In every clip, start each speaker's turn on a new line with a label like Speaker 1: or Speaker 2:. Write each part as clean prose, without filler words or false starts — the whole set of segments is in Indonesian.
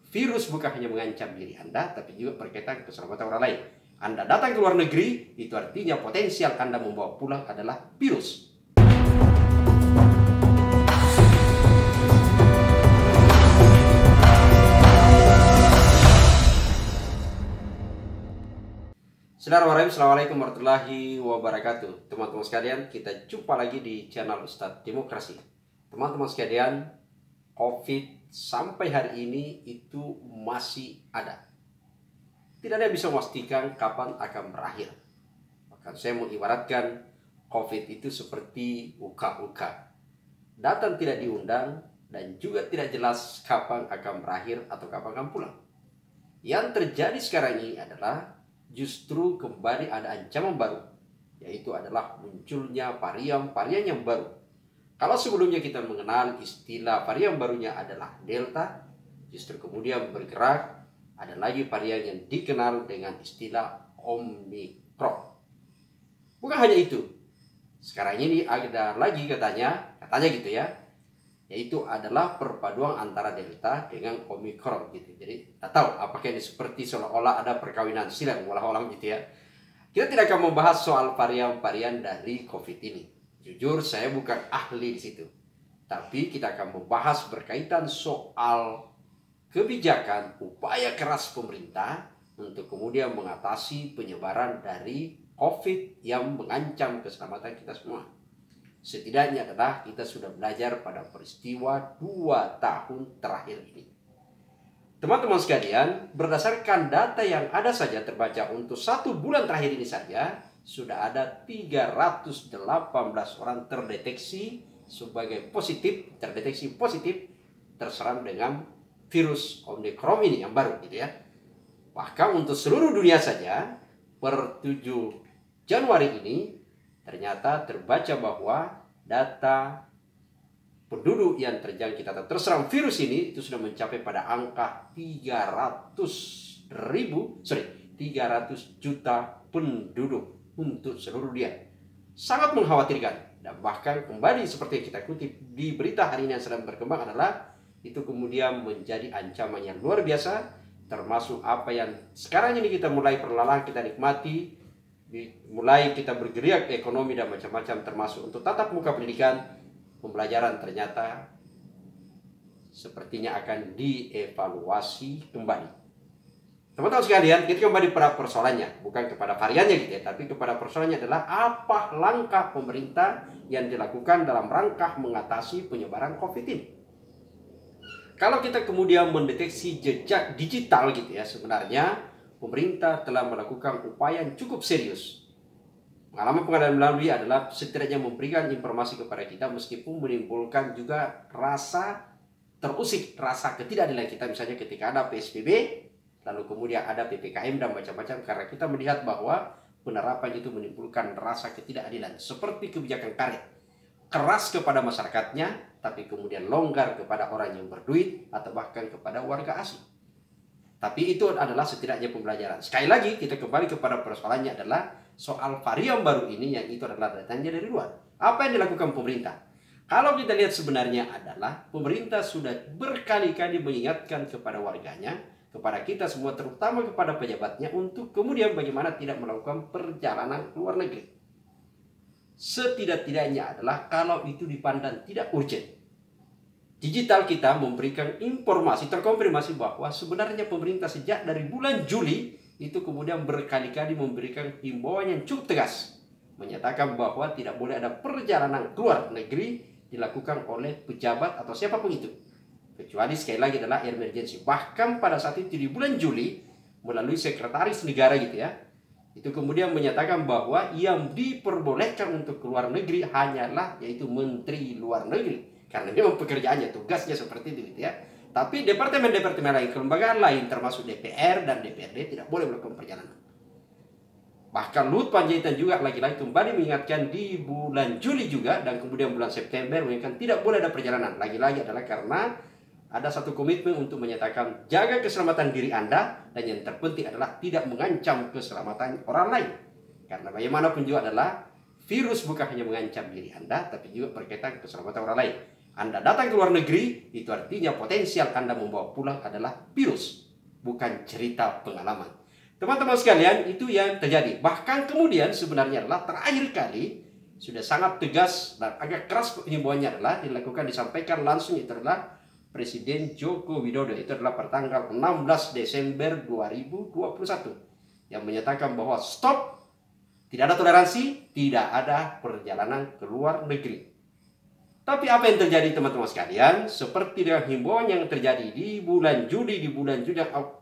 Speaker 1: Virus bukan hanya mengancam diri Anda, tapi juga berkaitan keselamatan orang lain. Anda datang ke luar negeri, itu artinya potensial Anda membawa pulang adalah virus. Assalamualaikum warahmatullahi wabarakatuh. Teman-teman sekalian, kita jumpa lagi di channel Ustadz Demokrasi. Teman-teman sekalian, COVID sampai hari ini itu masih ada. Tidak ada yang bisa memastikan kapan akan berakhir. Bahkan saya mengibaratkan COVID itu seperti uka-uka. Datang tidak diundang dan juga tidak jelas kapan akan berakhir atau kapan akan pulang. Yang terjadi sekarang ini adalah justru kembali ada ancaman baru, yaitu adalah munculnya varian-varian yang baru. Kalau sebelumnya kita mengenal istilah varian barunya adalah Delta, justru kemudian bergerak, ada lagi varian yang dikenal dengan istilah Omicron. Bukan hanya itu, sekarang ini ada lagi katanya gitu ya, yaitu adalah perpaduan antara Delta dengan Omicron gitu. Jadi tak tahu apakah ini seperti seolah-olah ada perkawinan silang olah-olah gitu ya. Kita tidak akan membahas soal varian-varian dari COVID ini. Jujur saya bukan ahli di situ. Tapi kita akan membahas berkaitan soal kebijakan upaya keras pemerintah untuk kemudian mengatasi penyebaran dari COVID yang mengancam keselamatan kita semua. Setidaknya adalah kita sudah belajar pada peristiwa 2 tahun terakhir ini. Teman-teman sekalian, berdasarkan data yang ada saja terbaca untuk 1 bulan terakhir ini saja, sudah ada 318 orang terdeteksi positif terserang dengan virus Omicron ini yang baru gitu ya. Bahkan untuk seluruh dunia saja, per 7 Januari ini, ternyata terbaca bahwa data penduduk yang terjangkit atau terserang virus ini itu sudah mencapai pada angka 300 juta penduduk untuk seluruh dunia. Sangat mengkhawatirkan. Dan bahkan kembali seperti yang kita kutip di berita hari ini yang sedang berkembang adalah itu kemudian menjadi ancaman yang luar biasa, termasuk apa yang sekarang ini kita mulai perlahan kita nikmati. Mulai kita bergerak ekonomi dan macam-macam, termasuk untuk tatap muka pendidikan, pembelajaran ternyata sepertinya akan dievaluasi kembali. Teman-teman sekalian, kita kembali pada persoalannya, bukan kepada variannya gitu ya, tapi kepada persoalannya adalah apa langkah pemerintah yang dilakukan dalam rangka mengatasi penyebaran COVID ini. Kalau kita kemudian mendeteksi jejak digital gitu ya, sebenarnya pemerintah telah melakukan upaya yang cukup serius. Pengalaman melalui adalah setidaknya memberikan informasi kepada kita meskipun menimbulkan juga rasa terusik, rasa ketidakadilan kita misalnya ketika ada PSBB, lalu kemudian ada PPKM dan macam-macam, karena kita melihat bahwa penerapan itu menimbulkan rasa ketidakadilan. Seperti kebijakan karet, keras kepada masyarakatnya, tapi kemudian longgar kepada orang yang berduit atau bahkan kepada warga asing. Tapi itu adalah setidaknya pembelajaran. Sekali lagi kita kembali kepada persoalannya adalah soal varian baru ini yang itu adalah datangnya dari luar. Apa yang dilakukan pemerintah? Kalau kita lihat sebenarnya adalah pemerintah sudah berkali-kali mengingatkan kepada warganya, kepada kita semua terutama kepada pejabatnya untuk kemudian bagaimana tidak melakukan perjalanan ke luar negeri. Setidak-tidaknya adalah kalau itu dipandang tidak urgent. Digital kita memberikan informasi terkonfirmasi bahwa sebenarnya pemerintah sejak dari bulan Juli itu kemudian berkali-kali memberikan himbauan yang cukup tegas, menyatakan bahwa tidak boleh ada perjalanan keluar negeri dilakukan oleh pejabat atau siapapun itu, kecuali sekali lagi adalah emergency. Bahkan pada saat itu di bulan Juli melalui sekretaris negara gitu ya, itu kemudian menyatakan bahwa yang diperbolehkan untuk keluar negeri hanyalah yaitu Menteri Luar Negeri. Karena memang pekerjaannya, tugasnya seperti itu gitu ya. Tapi departemen-departemen lain, kelembagaan lain termasuk DPR dan DPRD tidak boleh melakukan perjalanan. Bahkan Luhut Panjaitan juga lagi-lagi kembali mengingatkan di bulan Juli juga dan kemudian bulan September mengingatkan tidak boleh ada perjalanan. Lagi-lagi adalah karena ada satu komitmen untuk menyatakan jaga keselamatan diri Anda dan yang terpenting adalah tidak mengancam keselamatan orang lain. Karena bagaimanapun juga adalah virus bukan hanya mengancam diri Anda tapi juga berkaitan keselamatan orang lain. Anda datang ke luar negeri, itu artinya potensial Anda membawa pulang adalah virus, bukan cerita pengalaman. Teman-teman sekalian, itu yang terjadi. Bahkan kemudian sebenarnya adalah terakhir kali sudah sangat tegas dan agak keras himbauannya adalah disampaikan langsung, itu adalah Presiden Joko Widodo. Itu adalah pertanggal 16 Desember 2021 yang menyatakan bahwa stop, tidak ada toleransi, tidak ada perjalanan ke luar negeri. Tapi apa yang terjadi teman-teman sekalian? Seperti dengan himbauan yang terjadi di bulan Juli,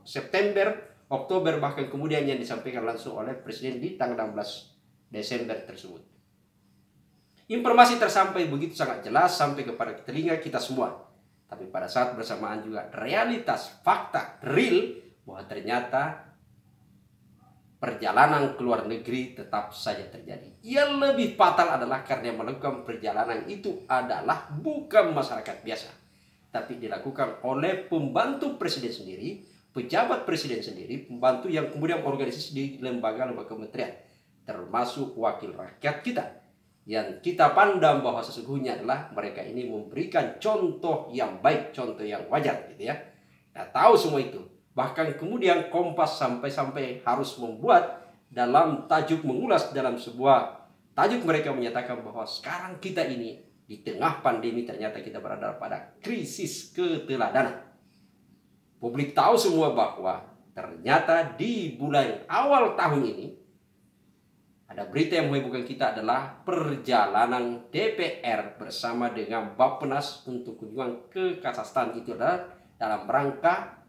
Speaker 1: September, Oktober, bahkan kemudian yang disampaikan langsung oleh Presiden di tanggal 16 Desember tersebut. Informasi tersampai begitu sangat jelas sampai kepada telinga kita semua. Tapi pada saat bersamaan juga realitas, fakta, real bahwa ternyata perjalanan ke luar negeri tetap saja terjadi. Yang lebih fatal adalah karena yang melakukan perjalanan itu adalah bukan masyarakat biasa, tapi dilakukan oleh pembantu presiden sendiri, pejabat presiden sendiri, pembantu yang kemudian organisasi di lembaga-lembaga kementerian, termasuk wakil rakyat kita. Yang kita pandang bahwa sesungguhnya adalah mereka ini memberikan contoh yang baik, contoh yang wajar gitu ya. Kita tahu semua itu. Bahkan kemudian Kompas sampai-sampai harus membuat dalam tajuk, mengulas dalam sebuah tajuk, mereka menyatakan bahwa sekarang kita ini di tengah pandemi ternyata kita berada pada krisis keteladanan. Publik tahu semua bahwa ternyata di bulan awal tahun ini ada berita yang menghebohkan kita adalah perjalanan DPR bersama dengan Bappenas untuk kunjungan ke Kazakhstan. Itu adalah dalam rangka,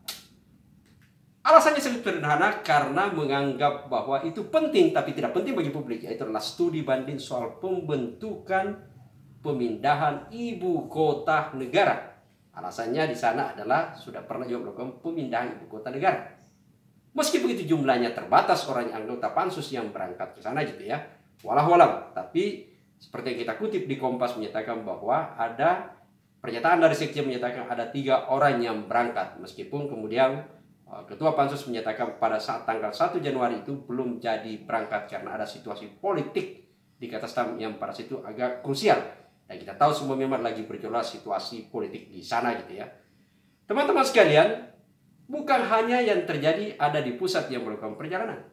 Speaker 1: alasannya sangat sederhana, karena menganggap bahwa itu penting tapi tidak penting bagi publik, yaitu adalah studi banding soal pembentukan pemindahan ibu kota negara. Alasannya di sana adalah sudah pernah juga melakukan pemindahan ibu kota negara. Meski begitu jumlahnya terbatas orang anggota pansus yang berangkat ke sana gitu ya. Walau tapi seperti yang kita kutip di Kompas menyatakan bahwa ada pernyataan dari Sekjen menyatakan ada 3 orang yang berangkat. Meskipun kemudian Ketua Pansus menyatakan pada saat tanggal 1 Januari itu belum jadi berangkat karena ada situasi politik di Kazakhstan yang pada situ agak krusial. Dan kita tahu semua memang lagi bergejolak situasi politik di sana gitu ya. Teman-teman sekalian, bukan hanya yang terjadi ada di pusat yang melakukan perjalanan,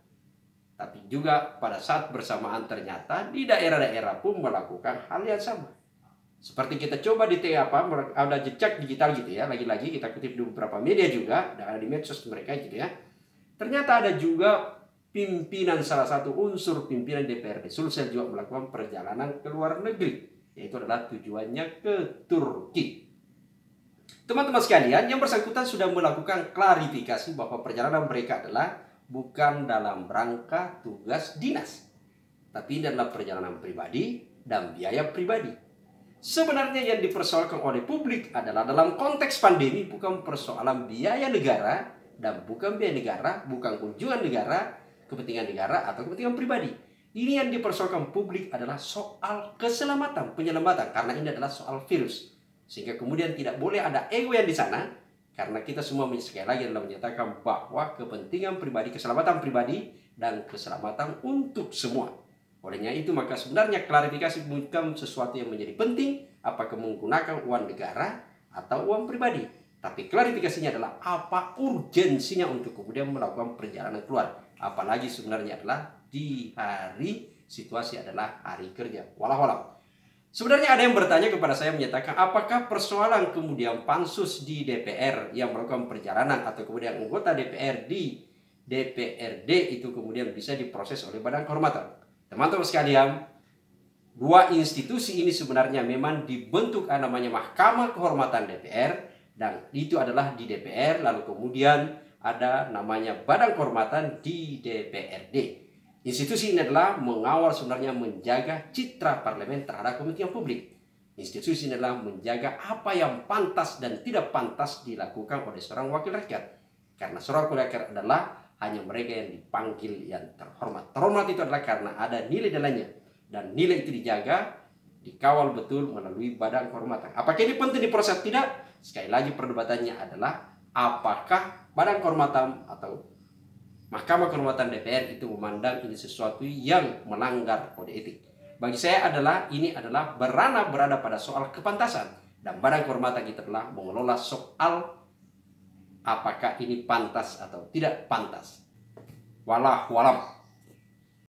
Speaker 1: tapi juga pada saat bersamaan ternyata di daerah-daerah pun melakukan hal yang sama. Seperti kita coba di ada jejak digital gitu ya. Lagi-lagi kita kutip di beberapa media juga, dan ada di medsos mereka gitu ya. Ternyata ada juga pimpinan, salah satu unsur pimpinan DPRD Sulsel juga melakukan perjalanan ke luar negeri, yaitu adalah tujuannya ke Turki. Teman-teman sekalian, yang bersangkutan sudah melakukan klarifikasi bahwa perjalanan mereka adalah bukan dalam rangka tugas dinas, tapi ini adalah perjalanan pribadi dan biaya pribadi. Sebenarnya yang dipersoalkan oleh publik adalah dalam konteks pandemi bukan persoalan biaya negara dan bukan biaya negara, bukan kunjungan negara, kepentingan negara atau kepentingan pribadi. Ini yang dipersoalkan publik adalah soal keselamatan, penyelamatan, karena ini adalah soal virus. Sehingga kemudian tidak boleh ada ego yang di sana, karena kita semua sekali lagi adalah menyatakan bahwa kepentingan pribadi, keselamatan pribadi, dan keselamatan untuk semua. Olehnya itu maka sebenarnya klarifikasi bukan sesuatu yang menjadi penting, apakah menggunakan uang negara atau uang pribadi. Tapi klarifikasinya adalah apa urgensinya untuk kemudian melakukan perjalanan keluar. Apalagi sebenarnya adalah di hari situasi adalah hari kerja. Walau. Sebenarnya ada yang bertanya kepada saya menyatakan apakah persoalan kemudian pansus di DPR yang melakukan perjalanan atau kemudian anggota DPR di DPRD itu kemudian bisa diproses oleh Badan Kehormatan. Teman-teman sekalian, 2 institusi ini sebenarnya memang dibentuk namanya Mahkamah Kehormatan DPR, dan itu adalah di DPR, lalu kemudian ada namanya Badan Kehormatan di DPRD. Institusi ini adalah mengawal, sebenarnya menjaga citra parlemen terhadap kepentingan publik. Institusi ini adalah menjaga apa yang pantas dan tidak pantas dilakukan oleh seorang wakil rakyat. Karena seorang wakil rakyat adalah hanya mereka yang dipanggil yang terhormat. Terhormat itu adalah karena ada nilai-nilainya. Dan nilai itu dijaga, dikawal betul melalui Badan Kehormatan. Apakah ini penting diproses? Tidak. Sekali lagi perdebatannya adalah apakah Badan Kehormatan atau Mahkamah Kehormatan DPR itu memandang ini sesuatu yang melanggar kode etik. Bagi saya adalah ini adalah berada pada soal kepantasan. Dan badan kehormatan kita telah mengelola soal apakah ini pantas atau tidak pantas. Wallahu alam.